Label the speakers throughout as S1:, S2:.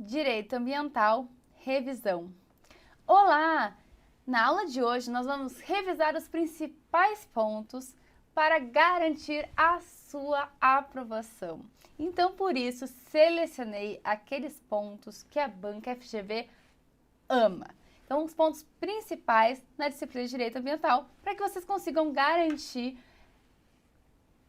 S1: Direito Ambiental, revisão. Olá! Na aula de hoje nós vamos revisar os principais pontos para garantir a sua aprovação. Então, por isso, selecionei aqueles pontos que a banca FGV ama. Então, os pontos principais na disciplina de Direito Ambiental para que vocês consigam garantir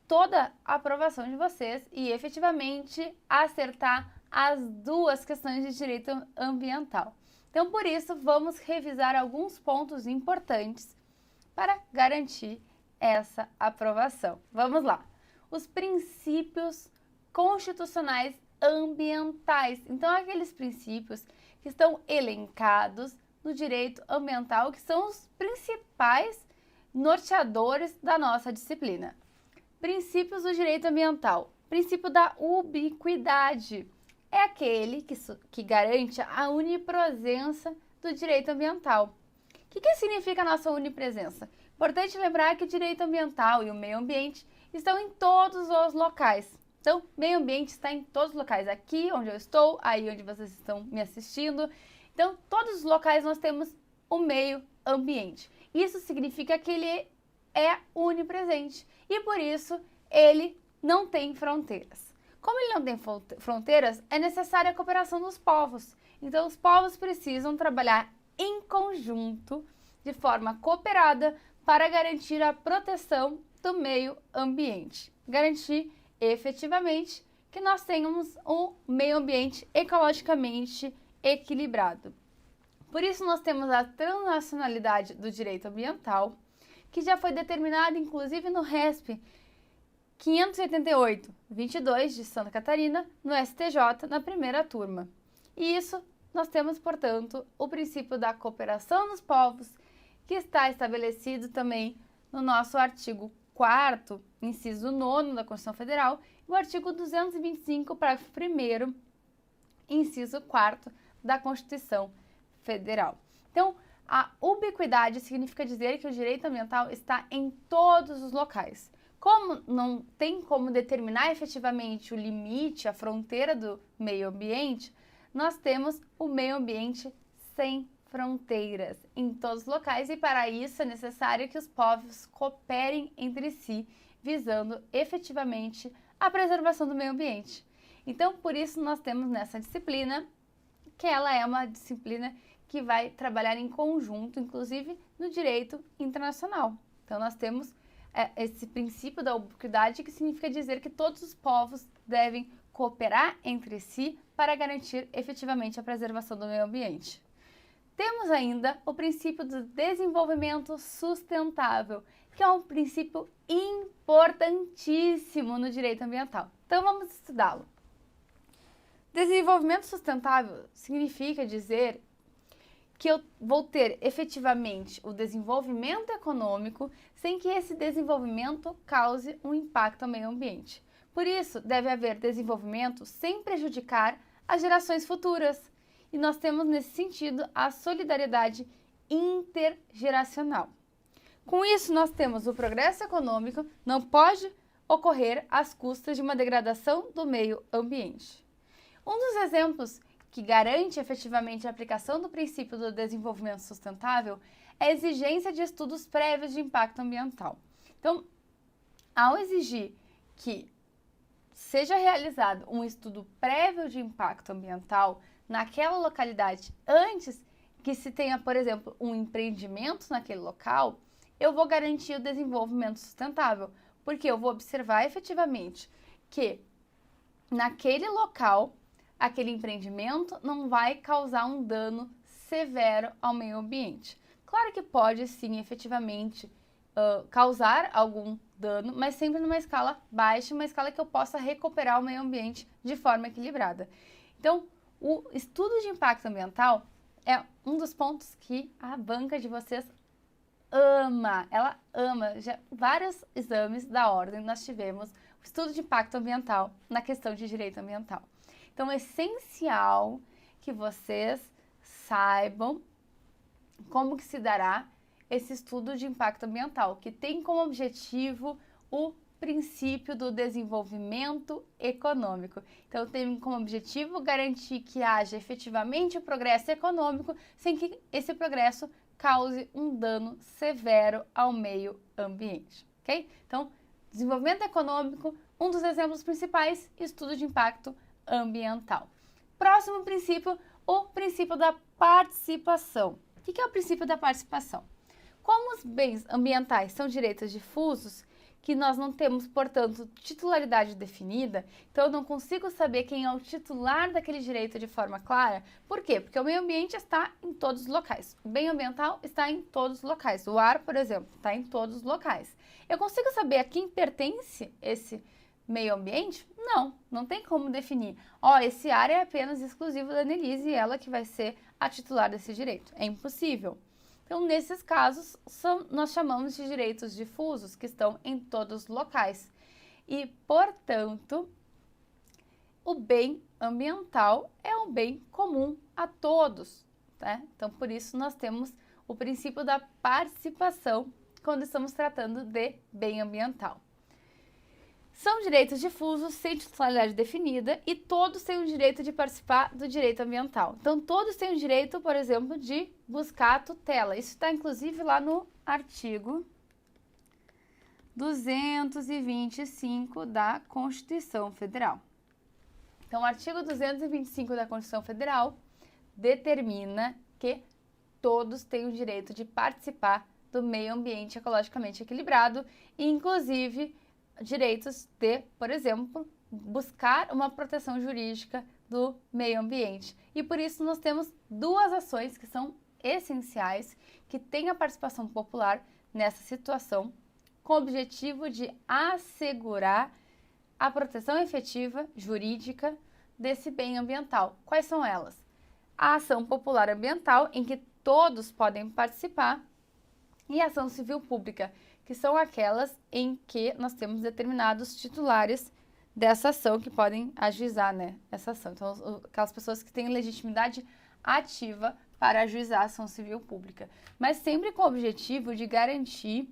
S1: toda a aprovação de vocês e efetivamente acertar as duas questões de direito ambiental. Então, por isso, vamos revisar alguns pontos importantes para garantir essa aprovação. Vamos lá. Os princípios constitucionais ambientais. Então, aqueles princípios que estão elencados no direito ambiental, que são os principais norteadores da nossa disciplina. Princípios do direito ambiental. Princípio da ubiquidade. É aquele que garante a onipresença do direito ambiental. O que significa a nossa onipresença? Importante lembrar que o direito ambiental e o meio ambiente estão em todos os locais. Então, meio ambiente está em todos os locais. Aqui onde eu estou, aí onde vocês estão me assistindo. Então, todos os locais nós temos o meio ambiente. Isso significa que ele é onipresente e, por isso, ele não tem fronteiras. Como ele não tem fronteiras, é necessária a cooperação dos povos. Então, os povos precisam trabalhar em conjunto, de forma cooperada, para garantir a proteção do meio ambiente. Garantir, efetivamente, que nós tenhamos um meio ambiente ecologicamente equilibrado. Por isso, nós temos a transnacionalidade do direito ambiental, que já foi determinada, inclusive, no RESP 588/22 de Santa Catarina, no STJ, na primeira turma. E isso, nós temos, portanto, o princípio da cooperação dos povos, que está estabelecido também no nosso artigo 4º, inciso 9º da Constituição Federal, e o artigo 225, parágrafo 1º, inciso 4º da Constituição Federal. Então, a ubiquidade significa dizer que o direito ambiental está em todos os locais. Como não tem como determinar efetivamente o limite, a fronteira do meio ambiente, nós temos o meio ambiente sem fronteiras em todos os locais e para isso é necessário que os povos cooperem entre si, visando efetivamente a preservação do meio ambiente. Então, por isso nós temos nessa disciplina, que ela é uma disciplina que vai trabalhar em conjunto, inclusive no direito internacional. Então, nós temos esse princípio da ubiquidade, que significa dizer que todos os povos devem cooperar entre si para garantir efetivamente a preservação do meio ambiente. Temos ainda o princípio do desenvolvimento sustentável, que é um princípio importantíssimo no direito ambiental. Então, vamos estudá-lo. Desenvolvimento sustentável significa dizer que eu vou ter efetivamente o desenvolvimento econômico sem que esse desenvolvimento cause um impacto ao meio ambiente. Por isso, deve haver desenvolvimento sem prejudicar as gerações futuras. E nós temos nesse sentido a solidariedade intergeracional. Com isso, nós temos o progresso econômico não pode ocorrer às custas de uma degradação do meio ambiente. Um dos exemplos que garante efetivamente a aplicação do princípio do desenvolvimento sustentável é a exigência de estudos prévios de impacto ambiental. Então, ao exigir que seja realizado um estudo prévio de impacto ambiental naquela localidade antes que se tenha, por exemplo, um empreendimento naquele local, eu vou garantir o desenvolvimento sustentável, porque eu vou observar efetivamente que naquele local aquele empreendimento não vai causar um dano severo ao meio ambiente. Claro que pode sim, efetivamente, causar algum dano, mas sempre numa escala baixa, uma escala que eu possa recuperar o meio ambiente de forma equilibrada. Então, o estudo de impacto ambiental é um dos pontos que a banca de vocês ama. Ela ama. Já vários exames da ordem nós tivemos o estudo de impacto ambiental na questão de direito ambiental. Então, é essencial que vocês saibam como que se dará esse estudo de impacto ambiental, que tem como objetivo o princípio do desenvolvimento econômico. Então, tem como objetivo garantir que haja efetivamente o progresso econômico sem que esse progresso cause um dano severo ao meio ambiente, ok? Então, desenvolvimento econômico, um dos exemplos principais, estudo de impacto ambiental. Próximo princípio, o princípio da participação. O que é o princípio da participação? Como os bens ambientais são direitos difusos, que nós não temos, portanto, titularidade definida, então eu não consigo saber quem é o titular daquele direito de forma clara. Por quê? Porque o meio ambiente está em todos os locais. O bem ambiental está em todos os locais. O ar, por exemplo, está em todos os locais. Eu consigo saber a quem pertence esse meio ambiente? Não, não tem como definir. Esse ar é apenas exclusivo da Annelise e ela que vai ser a titular desse direito. É impossível. Então, nesses casos, nós chamamos de direitos difusos, que estão em todos os locais. E, portanto, o bem ambiental é um bem comum a todos, né? Então, por isso, nós temos o princípio da participação quando estamos tratando de bem ambiental. São direitos difusos, sem titularidade definida, e todos têm o direito de participar do direito ambiental. Então, todos têm o direito, por exemplo, de buscar a tutela. Isso está, inclusive, lá no artigo 225 da Constituição Federal. Então, o artigo 225 da Constituição Federal determina que todos têm o direito de participar do meio ambiente ecologicamente equilibrado e, inclusive, direitos de, por exemplo, buscar uma proteção jurídica do meio ambiente. E por isso nós temos duas ações que são essenciais, que têm a participação popular nessa situação, com o objetivo de assegurar a proteção efetiva jurídica desse bem ambiental. Quais são elas? A ação popular ambiental, em que todos podem participar, e a ação civil pública, que são aquelas em que nós temos determinados titulares dessa ação que podem ajuizar, essa ação. Então, aquelas pessoas que têm legitimidade ativa para ajuizar a ação civil pública. Mas sempre com o objetivo de garantir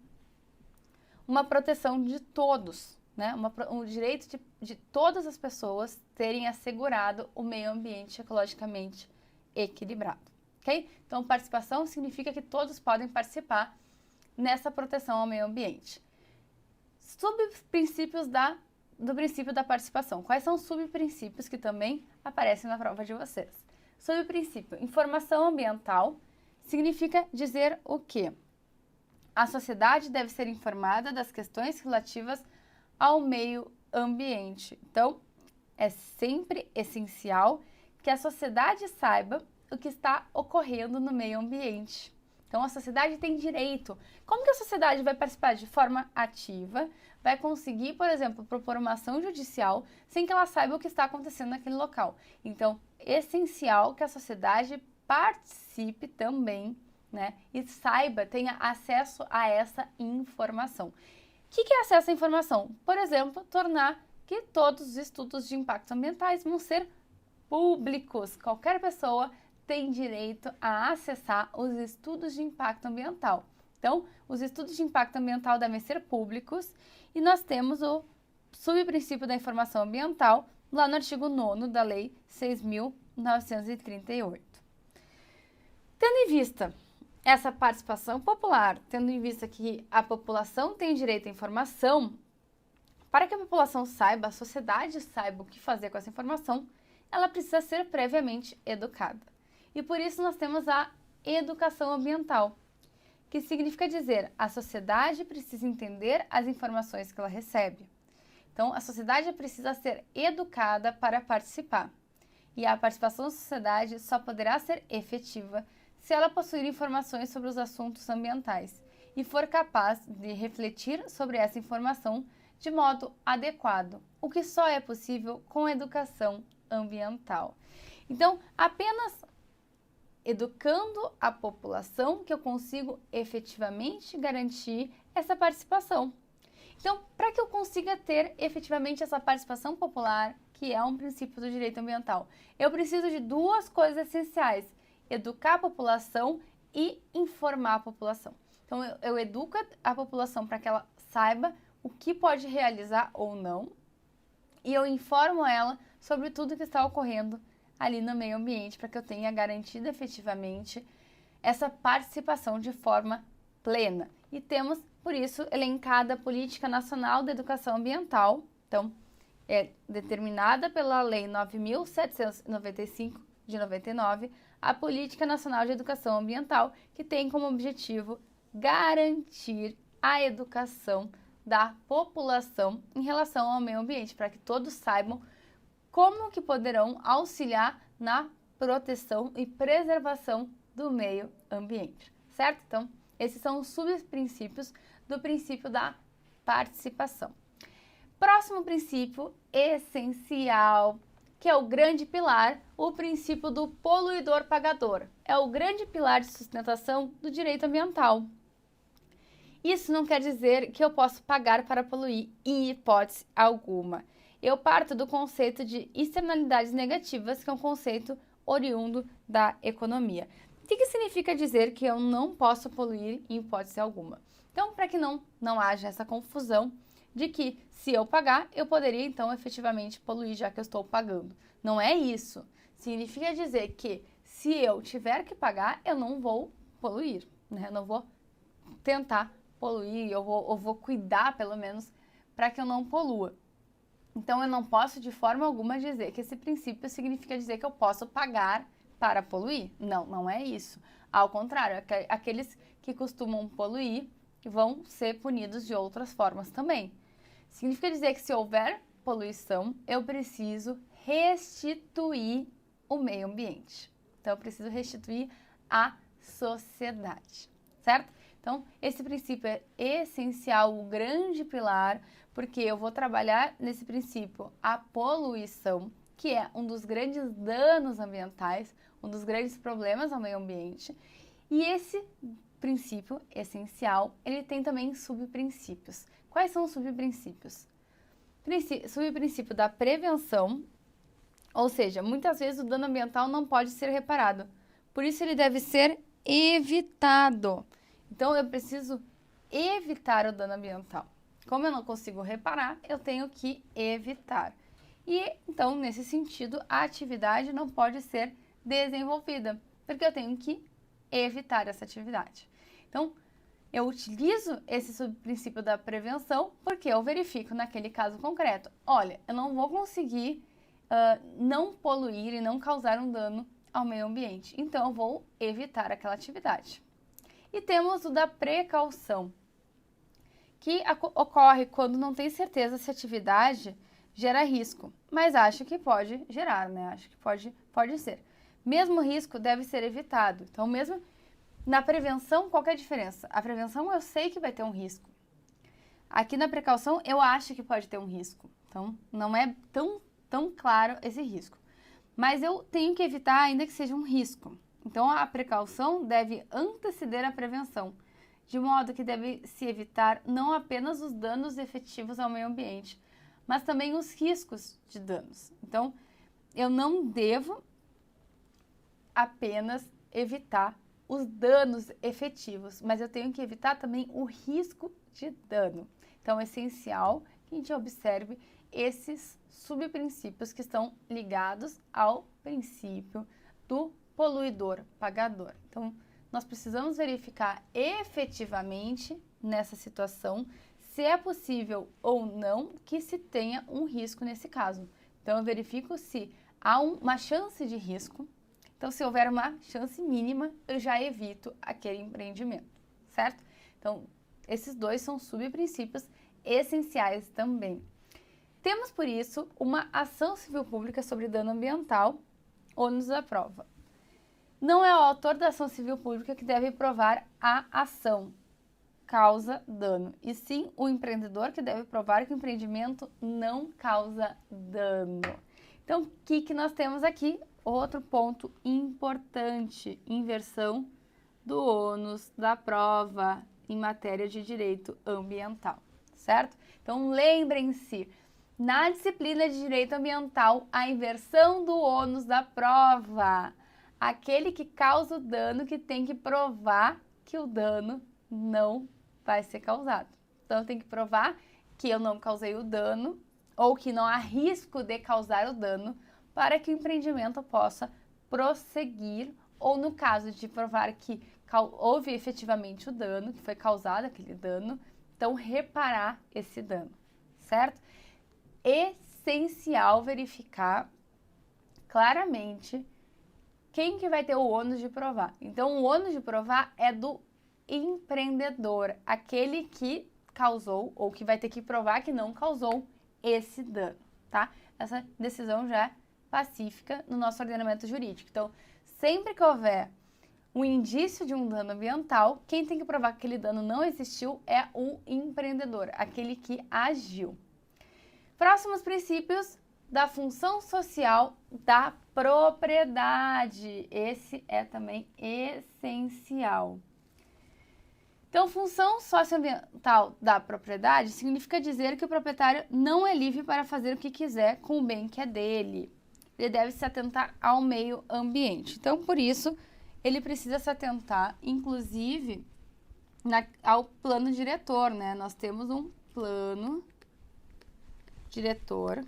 S1: uma proteção de todos, o direito de todas as pessoas terem assegurado o meio ambiente ecologicamente equilibrado, ok? Então, participação significa que todos podem participar nessa proteção ao meio ambiente. Subprincípios do princípio da participação. Quais são os subprincípios que também aparecem na prova de vocês? Subprincípio, informação ambiental, significa dizer o quê? A sociedade deve ser informada das questões relativas ao meio ambiente. Então, é sempre essencial que a sociedade saiba o que está ocorrendo no meio ambiente. Então, a sociedade tem direito. Como que a sociedade vai participar de forma ativa? Vai conseguir, por exemplo, propor uma ação judicial sem que ela saiba o que está acontecendo naquele local. Então, é essencial que a sociedade participe também, e saiba, tenha acesso a essa informação. O que é acesso à informação? Por exemplo, tornar que todos os estudos de impactos ambientais vão ser públicos. Qualquer pessoa tem direito a acessar os estudos de impacto ambiental. Então, os estudos de impacto ambiental devem ser públicos e nós temos o subprincípio da informação ambiental lá no artigo 9º da Lei 6.938. Tendo em vista essa participação popular, tendo em vista que a população tem direito à informação, para que a população saiba, a sociedade saiba o que fazer com essa informação, ela precisa ser previamente educada. E por isso nós temos a educação ambiental, que significa dizer, a sociedade precisa entender as informações que ela recebe. Então, a sociedade precisa ser educada para participar. E a participação da sociedade só poderá ser efetiva se ela possuir informações sobre os assuntos ambientais e for capaz de refletir sobre essa informação de modo adequado, o que só é possível com educação ambiental. Então, apenas educando a população que eu consigo efetivamente garantir essa participação. Então, para que eu consiga ter efetivamente essa participação popular, que é um princípio do direito ambiental, eu preciso de duas coisas essenciais: educar a população e informar a população. Então, eu educo a população para que ela saiba o que pode realizar ou não, e eu informo ela sobre tudo que está ocorrendo ali no meio ambiente, para que eu tenha garantido efetivamente essa participação de forma plena. E temos, por isso, elencada a Política Nacional de Educação Ambiental. Então, é determinada pela Lei 9.795 de 99, a Política Nacional de Educação Ambiental, que tem como objetivo garantir a educação da população em relação ao meio ambiente, para que todos saibam como que poderão auxiliar na proteção e preservação do meio ambiente, certo? Então, esses são os subprincípios do princípio da participação. Próximo princípio essencial, que é o grande pilar, o princípio do poluidor-pagador. É o grande pilar de sustentação do direito ambiental. Isso não quer dizer que eu posso pagar para poluir em hipótese alguma. Eu parto do conceito de externalidades negativas, que é um conceito oriundo da economia. O que significa dizer que eu não posso poluir em hipótese alguma? Então, para que não haja essa confusão de que se eu pagar, eu poderia então efetivamente poluir, já que eu estou pagando. Não é isso. Significa dizer que se eu tiver que pagar, eu não vou poluir, né? Eu não vou tentar poluir, eu vou cuidar pelo menos para que eu não polua. Então, eu não posso de forma alguma dizer que esse princípio significa dizer que eu posso pagar para poluir. Não, não é isso. Ao contrário, aqueles que costumam poluir vão ser punidos de outras formas também. Significa dizer que se houver poluição, eu preciso restituir o meio ambiente. Então, eu preciso restituir a sociedade, certo? Então, esse princípio é essencial, o grande pilar, porque eu vou trabalhar nesse princípio a poluição, que é um dos grandes danos ambientais, um dos grandes problemas ao meio ambiente. E esse princípio essencial, ele tem também subprincípios. Quais são os subprincípios? Subprincípio da prevenção, ou seja, muitas vezes o dano ambiental não pode ser reparado, por isso ele deve ser evitado. Então, eu preciso evitar o dano ambiental. Como eu não consigo reparar, eu tenho que evitar. E, então, nesse sentido, a atividade não pode ser desenvolvida, porque eu tenho que evitar essa atividade. Então, eu utilizo esse subprincípio da prevenção porque eu verifico naquele caso concreto. Olha, eu não vou conseguir não poluir e não causar um dano ao meio ambiente. Então, eu vou evitar aquela atividade. E temos o da precaução, que ocorre quando não tem certeza se a atividade gera risco, mas acho que pode gerar, né? Acho que pode ser. Mesmo risco deve ser evitado. Então, mesmo na prevenção, qual que é a diferença? A prevenção eu sei que vai ter um risco. Aqui na precaução eu acho que pode ter um risco. Então, não é tão claro esse risco. Mas eu tenho que evitar ainda que seja um risco. Então, a precaução deve anteceder a prevenção, de modo que deve se evitar não apenas os danos efetivos ao meio ambiente, mas também os riscos de danos. Então, eu não devo apenas evitar os danos efetivos, mas eu tenho que evitar também o risco de dano. Então, é essencial que a gente observe esses subprincípios que estão ligados ao princípio do poluidor-pagador. Então, nós precisamos verificar efetivamente nessa situação se é possível ou não que se tenha um risco nesse caso. Então, eu verifico se há uma chance de risco. Então, se houver uma chance mínima, eu já evito aquele empreendimento, certo? Então, esses dois são subprincípios essenciais também. Temos, por isso, uma ação civil pública sobre dano ambiental, ônus da prova. Não é o autor da ação civil pública que deve provar a ação causa dano, e sim o empreendedor que deve provar que o empreendimento não causa dano. Então, o que nós temos aqui? Outro ponto importante, inversão do ônus da prova em matéria de direito ambiental, certo? Então, lembrem-se, na disciplina de direito ambiental, a inversão do ônus da prova. Aquele que causa o dano que tem que provar que o dano não vai ser causado. Então, tem que provar que eu não causei o dano ou que não há risco de causar o dano para que o empreendimento possa prosseguir, ou no caso de provar que houve efetivamente o dano, que foi causado aquele dano, então reparar esse dano, certo? Essencial verificar claramente quem que vai ter o ônus de provar. Então, o ônus de provar é do empreendedor, aquele que causou ou que vai ter que provar que não causou esse dano, tá? Essa decisão já é pacífica no nosso ordenamento jurídico. Então, sempre que houver um indício de um dano ambiental, quem tem que provar que aquele dano não existiu é o empreendedor, aquele que agiu. Próximos princípios da função social da propriedade. Esse é também essencial. Então, função socioambiental da propriedade significa dizer que o proprietário não é livre para fazer o que quiser com o bem que é dele. Ele deve se atentar ao meio ambiente. Então, por isso, ele precisa se atentar, inclusive, ao plano diretor, né? Nós temos um plano diretor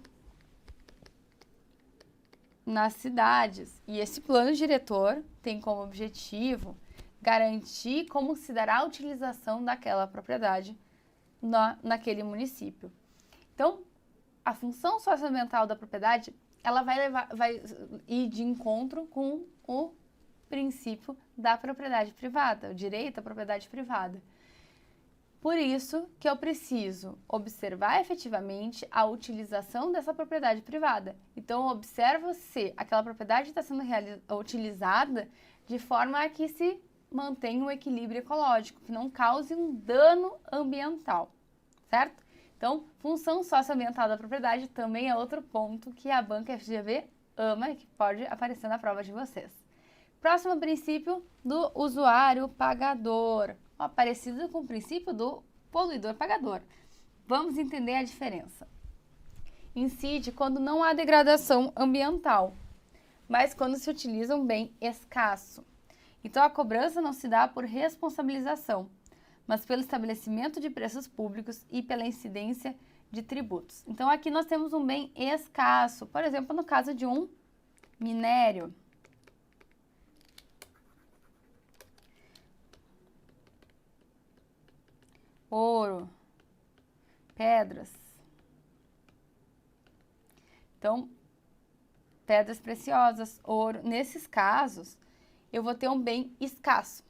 S1: nas cidades. E esse plano diretor tem como objetivo garantir como se dará a utilização daquela propriedade naquele município. Então, a função socioambiental da propriedade, ela vai ir de encontro com o princípio da propriedade privada, o direito à propriedade privada. Por isso que eu preciso observar efetivamente a utilização dessa propriedade privada. Então, eu observo se aquela propriedade está sendo utilizada de forma a que se mantenha um equilíbrio ecológico, que não cause um dano ambiental, certo? Então, função socioambiental da propriedade também é outro ponto que a banca FGV ama e que pode aparecer na prova de vocês. Próximo princípio do usuário pagador, parecido com o princípio do poluidor pagador. Vamos entender a diferença. Incide quando não há degradação ambiental, mas quando se utiliza um bem escasso. Então, a cobrança não se dá por responsabilização, mas pelo estabelecimento de preços públicos e pela incidência de tributos. Então, aqui nós temos um bem escasso, por exemplo, no caso de um minério. Ouro, pedras. Então, pedras preciosas, ouro. Nesses casos, eu vou ter um bem escasso.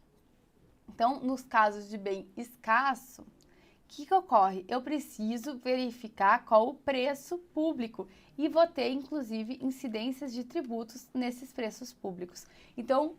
S1: Então, nos casos de bem escasso, o que ocorre? Eu preciso verificar qual o preço público e vou ter, inclusive, incidências de tributos nesses preços públicos. Então,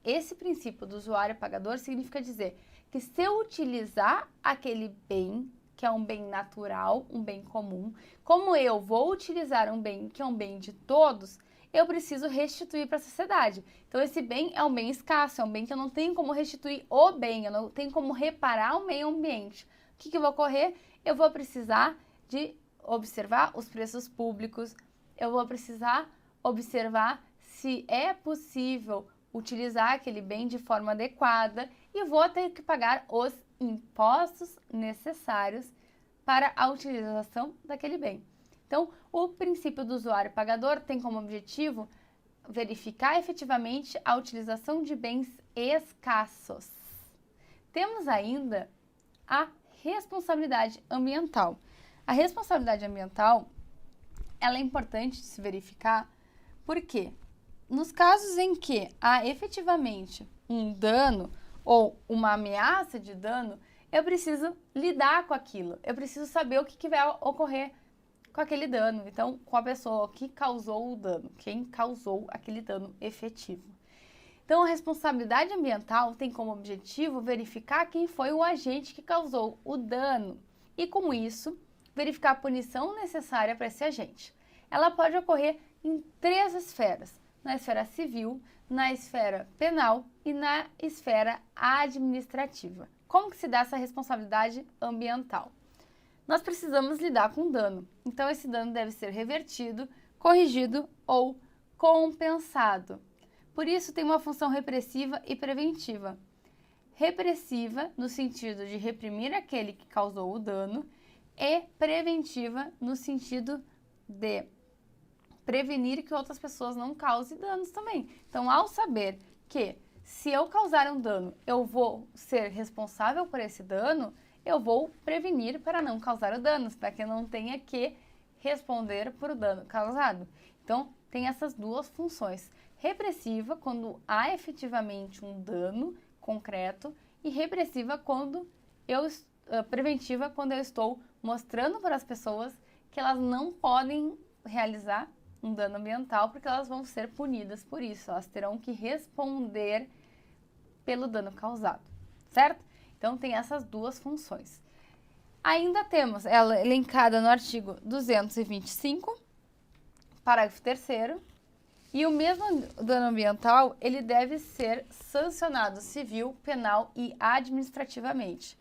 S1: esse princípio do usuário pagador significa dizer que se eu utilizar aquele bem, que é um bem natural, um bem comum, como eu vou utilizar um bem que é um bem de todos, eu preciso restituir para a sociedade. Então, esse bem é um bem escasso, é um bem que eu não tenho como restituir o bem, eu não tenho como reparar o meio ambiente. O que vai ocorrer? Eu vou precisar de observar os preços públicos, eu vou precisar observar se é possível utilizar aquele bem de forma adequada e vou ter que pagar os impostos necessários para a utilização daquele bem. Então, o princípio do usuário pagador tem como objetivo verificar efetivamente a utilização de bens escassos. Temos ainda a responsabilidade ambiental. A responsabilidade ambiental, ela é importante de se verificar porque nos casos em que há efetivamente um dano ou uma ameaça de dano, eu preciso lidar com aquilo, eu preciso saber o que vai ocorrer com aquele dano, então com a pessoa que causou o dano, quem causou aquele dano efetivo. Então a responsabilidade ambiental tem como objetivo verificar quem foi o agente que causou o dano e com isso verificar a punição necessária para esse agente. Ela pode ocorrer em 3 esferas: na esfera civil, na esfera penal e na esfera administrativa. Como que se dá essa responsabilidade ambiental? Nós precisamos lidar com dano, então esse dano deve ser revertido, corrigido ou compensado. Por isso tem uma função repressiva e preventiva. Repressiva no sentido de reprimir aquele que causou o dano, e preventiva no sentido de prevenir que outras pessoas não causem danos também. Então, ao saber que se eu causar um dano, eu vou ser responsável por esse dano, eu vou prevenir para não causar o dano, para que eu não tenha que responder por o dano causado. Então, tem essas duas funções. Repressiva, quando há efetivamente um dano concreto, e repressiva, preventiva, quando eu estou mostrando para as pessoas que elas não podem realizar um dano ambiental, porque elas vão ser punidas por isso, elas terão que responder pelo dano causado, certo? Então, tem essas duas funções. Ainda temos ela elencada no artigo 225, parágrafo 3º, e o mesmo dano ambiental, ele deve ser sancionado civil, penal e administrativamente.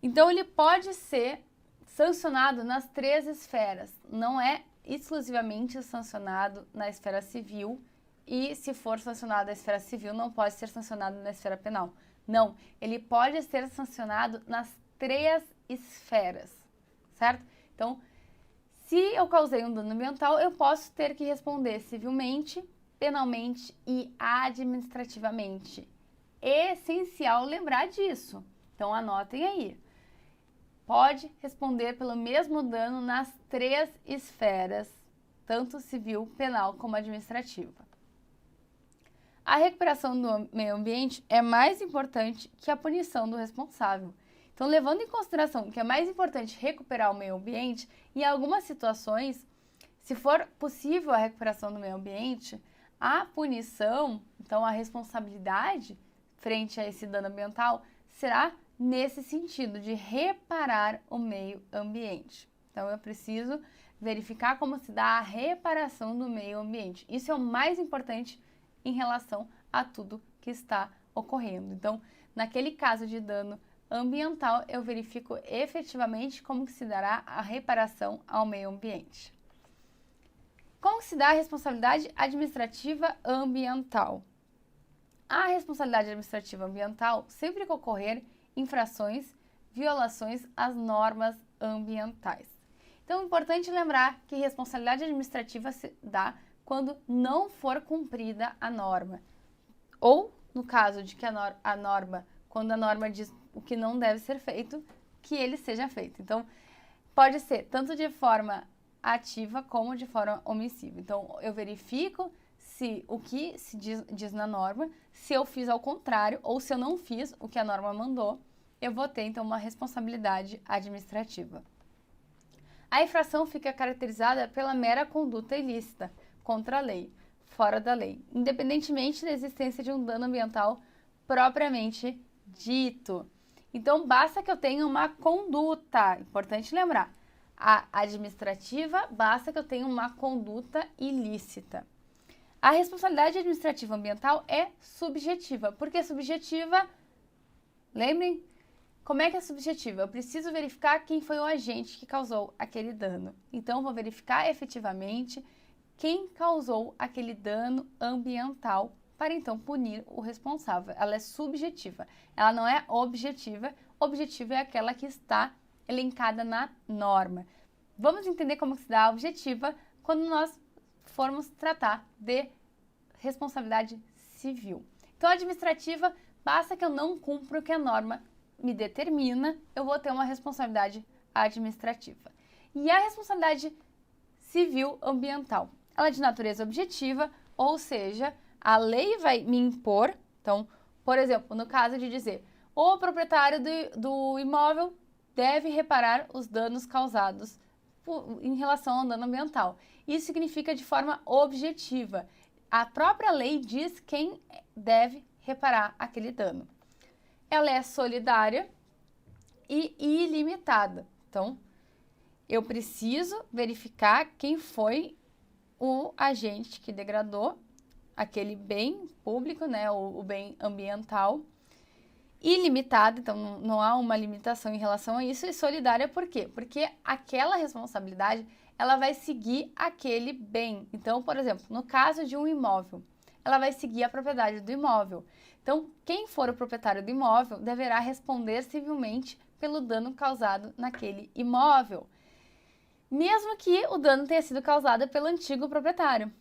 S1: Então, ele pode ser sancionado nas 3 esferas, não é exclusivamente sancionado na esfera civil, e se for sancionado na esfera civil, não pode ser sancionado na esfera penal. Não, ele pode ser sancionado nas 3 esferas, certo? Então, se eu causei um dano ambiental, eu posso ter que responder civilmente, penalmente e administrativamente. É essencial lembrar disso. Então, anotem aí. Pode responder pelo mesmo dano nas 3 esferas, tanto civil, penal como administrativa. A recuperação do meio ambiente é mais importante que a punição do responsável. Então, levando em consideração que é mais importante recuperar o meio ambiente, em algumas situações, se for possível a recuperação do meio ambiente, a punição, então a responsabilidade frente a esse dano ambiental, será nesse sentido de reparar o meio ambiente. Então, eu preciso verificar como se dá a reparação do meio ambiente. Isso é o mais importante em relação a tudo que está ocorrendo. Então, naquele caso de dano ambiental, eu verifico efetivamente como que se dará a reparação ao meio ambiente. Como se dá a responsabilidade administrativa ambiental? A responsabilidade administrativa ambiental, sempre que ocorrer infrações, violações às normas ambientais. Então, é importante lembrar que responsabilidade administrativa se dá quando não for cumprida a norma. Ou, no caso de que a norma, quando a norma diz o que não deve ser feito, que ele seja feito. Então, pode ser tanto de forma ativa como de forma omissiva. Então, eu verifico se o que se diz na norma, se eu fiz ao contrário ou se eu não fiz o que a norma mandou, eu vou ter, então, uma responsabilidade administrativa. A infração fica caracterizada pela mera conduta ilícita contra a lei, fora da lei, independentemente da existência de um dano ambiental propriamente dito. Então, basta que eu tenha uma conduta, importante lembrar, a administrativa, basta que eu tenha uma conduta ilícita. A responsabilidade administrativa ambiental é subjetiva. Por que subjetiva? Lembrem? Como é que é subjetiva? Eu preciso verificar quem foi o agente que causou aquele dano. Então, eu vou verificar efetivamente quem causou aquele dano ambiental para, então, punir o responsável. Ela é subjetiva, ela não é objetiva. Objetiva é aquela que está elencada na norma. Vamos entender como se dá a objetiva quando nós formos tratar de responsabilidade civil. Então, a administrativa, basta que eu não cumpra o que a norma me determina, eu vou ter uma responsabilidade administrativa. E a responsabilidade civil ambiental, ela é de natureza objetiva, ou seja, a lei vai me impor. Então, por exemplo, no caso de dizer, o proprietário do imóvel deve reparar os danos causados em relação ao dano ambiental. Isso significa de forma objetiva. A própria lei diz quem deve reparar aquele dano. Ela é solidária e ilimitada. Então, eu preciso verificar quem foi o agente que degradou aquele bem público, né, o bem ambiental. Ilimitada, então não há uma limitação em relação a isso. E solidária por quê? Porque aquela responsabilidade, ela vai seguir aquele bem. Então, por exemplo, no caso de um imóvel, ela vai seguir a propriedade do imóvel. Então, quem for o proprietário do imóvel deverá responder civilmente pelo dano causado naquele imóvel, mesmo que o dano tenha sido causado pelo antigo proprietário.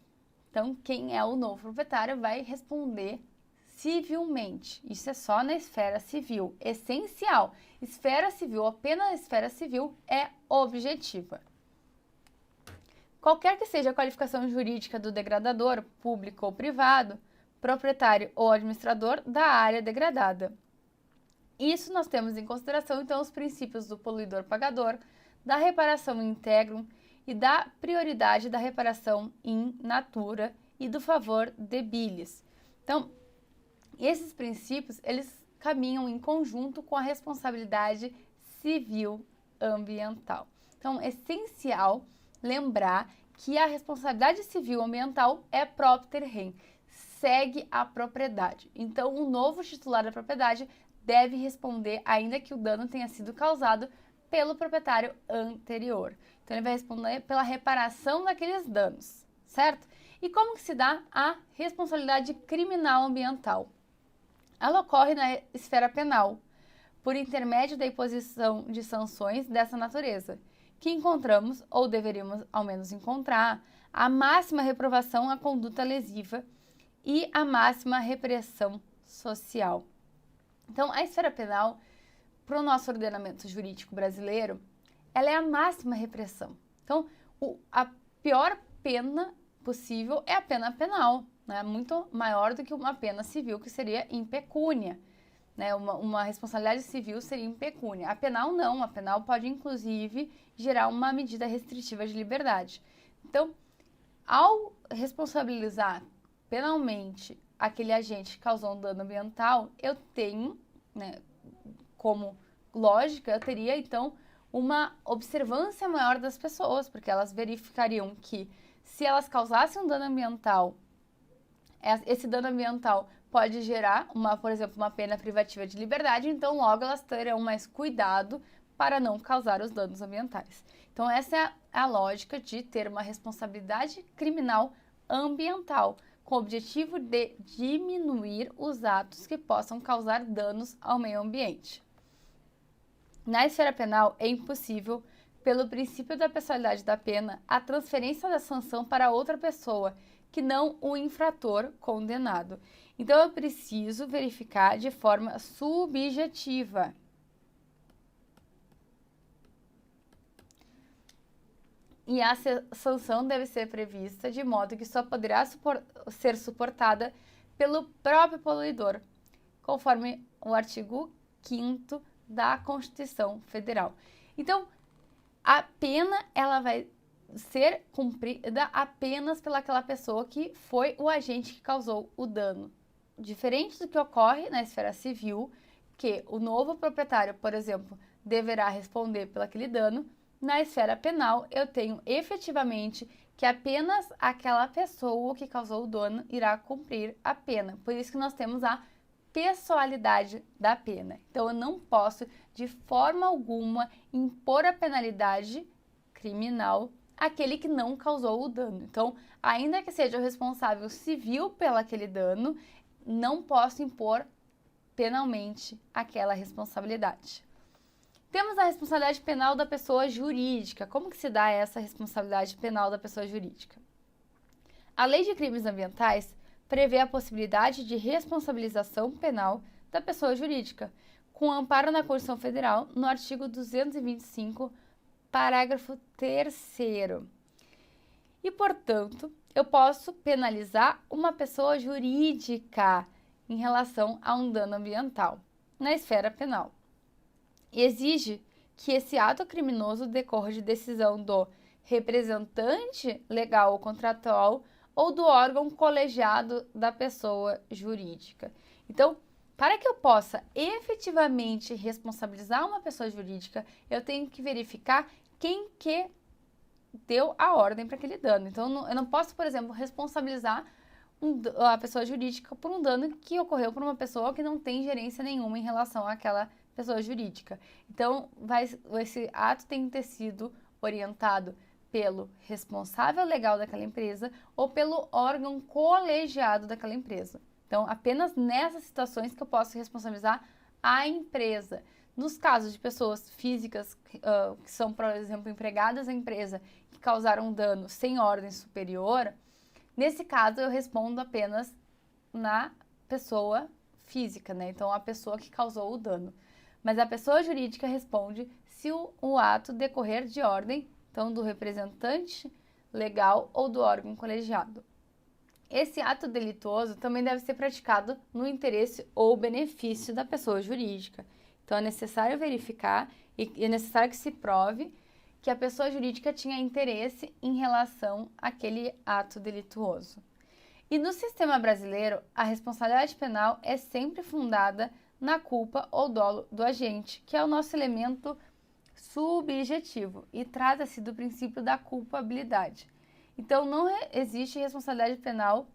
S1: Então, quem é o novo proprietário vai responder civilmente. Isso é só na esfera civil, essencial. Esfera civil, apenas a esfera civil é objetiva. Qualquer que seja a qualificação jurídica do degradador, público ou privado, proprietário ou administrador da área degradada. Isso nós temos em consideração, então, os princípios do poluidor-pagador, da reparação integrum e da prioridade da reparação in natura e do favor debilis. Então, esses princípios, eles caminham em conjunto com a responsabilidade civil ambiental. Então, é essencial lembrar que a responsabilidade civil ambiental é propter rem, segue a propriedade. Então, o novo titular da propriedade deve responder, ainda que o dano tenha sido causado pelo proprietário anterior. Então, ele vai responder pela reparação daqueles danos, certo? E como que se dá a responsabilidade criminal ambiental? Ela ocorre na esfera penal, por intermédio da imposição de sanções dessa natureza, que encontramos, ou deveríamos ao menos encontrar, a máxima reprovação à conduta lesiva e a máxima repressão social. Então, a esfera penal, para o nosso ordenamento jurídico brasileiro, ela é a máxima repressão. Então, a pior pena possível é a pena penal, né? Muito maior do que uma pena civil, que seria in pecúnia. Né? Uma responsabilidade civil seria in pecúnia. A penal não, a penal pode inclusive gerar uma medida restritiva de liberdade. Então, ao responsabilizar penalmente aquele agente que causou um dano ambiental, eu tenho, né, como lógica, eu teria então uma observância maior das pessoas, porque elas verificariam que se elas causassem um dano ambiental, esse dano ambiental pode gerar, por exemplo, uma pena privativa de liberdade, então logo elas terão mais cuidado para não causar os danos ambientais. Então essa é a lógica de ter uma responsabilidade criminal ambiental, com o objetivo de diminuir os atos que possam causar danos ao meio ambiente. Na esfera penal, é impossível, pelo princípio da pessoalidade da pena, a transferência da sanção para outra pessoa, que não o infrator condenado. Então, eu preciso verificar de forma subjetiva. E a sanção deve ser prevista de modo que só poderá ser suportada pelo próprio poluidor, conforme o artigo 5º da Constituição Federal. Então, a pena ela vai ser cumprida apenas pelaquela pessoa que foi o agente que causou o dano. Diferente do que ocorre na esfera civil, que o novo proprietário, por exemplo, deverá responder pelo aquele dano, na esfera penal eu tenho efetivamente que apenas aquela pessoa que causou o dano irá cumprir a pena. Por isso que nós temos a pessoalidade da pena. Então, eu não posso, de forma alguma, impor a penalidade criminal àquele que não causou o dano. Então, ainda que seja o responsável civil pelo aquele dano, não posso impor penalmente aquela responsabilidade. Temos a responsabilidade penal da pessoa jurídica. Como que se dá essa responsabilidade penal da pessoa jurídica? A Lei de Crimes Ambientais prevê a possibilidade de responsabilização penal da pessoa jurídica, com amparo na Constituição Federal, no artigo 225, parágrafo 3º. E, portanto, eu posso penalizar uma pessoa jurídica em relação a um dano ambiental na esfera penal. E exige que esse ato criminoso decorra de decisão do representante legal ou contratual ou do órgão colegiado da pessoa jurídica. Então, para que eu possa efetivamente responsabilizar uma pessoa jurídica, eu tenho que verificar quem que deu a ordem para aquele dano. Então, eu não posso, por exemplo, responsabilizar a pessoa jurídica por um dano que ocorreu por uma pessoa que não tem gerência nenhuma em relação àquela pessoa jurídica. Então, esse ato tem que ter sido orientado pelo responsável legal daquela empresa ou pelo órgão colegiado daquela empresa. Então, apenas nessas situações que eu posso responsabilizar a empresa. Nos casos de pessoas físicas que são, por exemplo, empregadas da empresa que causaram dano sem ordem superior, nesse caso eu respondo apenas na pessoa física, né? Então, a pessoa que causou o dano. Mas a pessoa jurídica responde se o ato decorrer de ordem, então, do representante legal ou do órgão colegiado. Esse ato delituoso também deve ser praticado no interesse ou benefício da pessoa jurídica. Então, é necessário verificar e é necessário que se prove que a pessoa jurídica tinha interesse em relação àquele ato delituoso. E no sistema brasileiro, a responsabilidade penal é sempre fundada na culpa ou dolo do agente, que é o nosso elemento subjetivo, e trata-se do princípio da culpabilidade. Então, não existe responsabilidade penal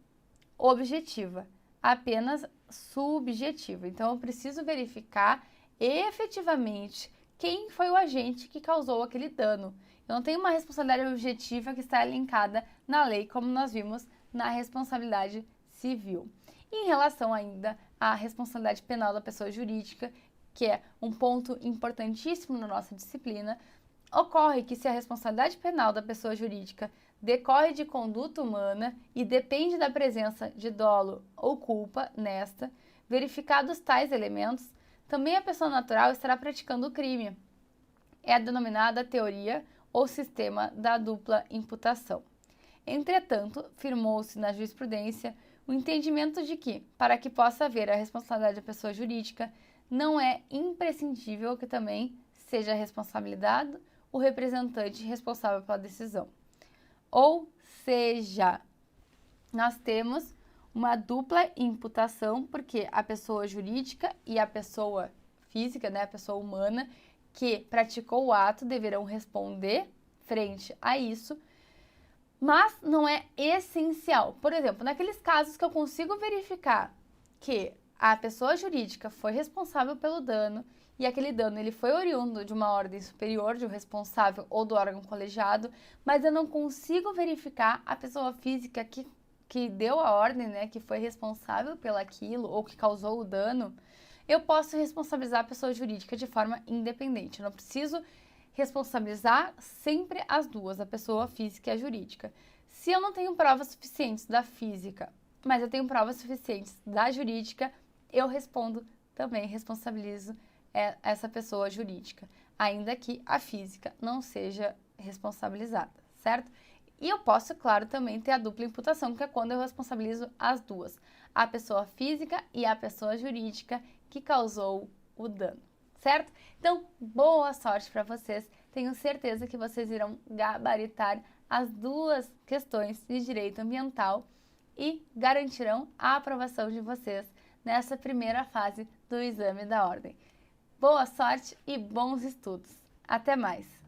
S1: objetiva, apenas subjetiva. Então, eu preciso verificar efetivamente quem foi o agente que causou aquele dano. Eu não tenho uma responsabilidade objetiva que está linkada na lei, como nós vimos na responsabilidade civil. E em relação ainda à responsabilidade penal da pessoa jurídica, que é um ponto importantíssimo na nossa disciplina, ocorre que se a responsabilidade penal da pessoa jurídica decorre de conduta humana e depende da presença de dolo ou culpa nesta, verificados tais elementos, também a pessoa natural estará praticando o crime. É a denominada teoria ou sistema da dupla imputação. Entretanto, firmou-se na jurisprudência o entendimento de que, para que possa haver a responsabilidade da pessoa jurídica, não é imprescindível que também seja responsabilizado o representante responsável pela decisão. Ou seja, nós temos uma dupla imputação, porque a pessoa jurídica e a pessoa física, né, a pessoa humana, que praticou o ato deverão responder frente a isso, mas não é essencial. Por exemplo, naqueles casos que eu consigo verificar que a pessoa jurídica foi responsável pelo dano e aquele dano ele foi oriundo de uma ordem superior, de um responsável ou do órgão colegiado, mas eu não consigo verificar a pessoa física que deu a ordem, né, que foi responsável pelaquilo ou que causou o dano, eu posso responsabilizar a pessoa jurídica de forma independente. Eu não preciso responsabilizar sempre as duas, a pessoa física e a jurídica. Se eu não tenho provas suficientes da física, mas eu tenho provas suficientes da jurídica, eu respondo também, responsabilizo essa pessoa jurídica, ainda que a física não seja responsabilizada, certo? E eu posso, claro, também ter a dupla imputação, que é quando eu responsabilizo as duas, a pessoa física e a pessoa jurídica que causou o dano, certo? Então, boa sorte para vocês. Tenho certeza que vocês irão gabaritar as duas questões de direito ambiental e garantirão a aprovação de vocês nessa primeira fase do exame da ordem. Boa sorte e bons estudos. Até mais!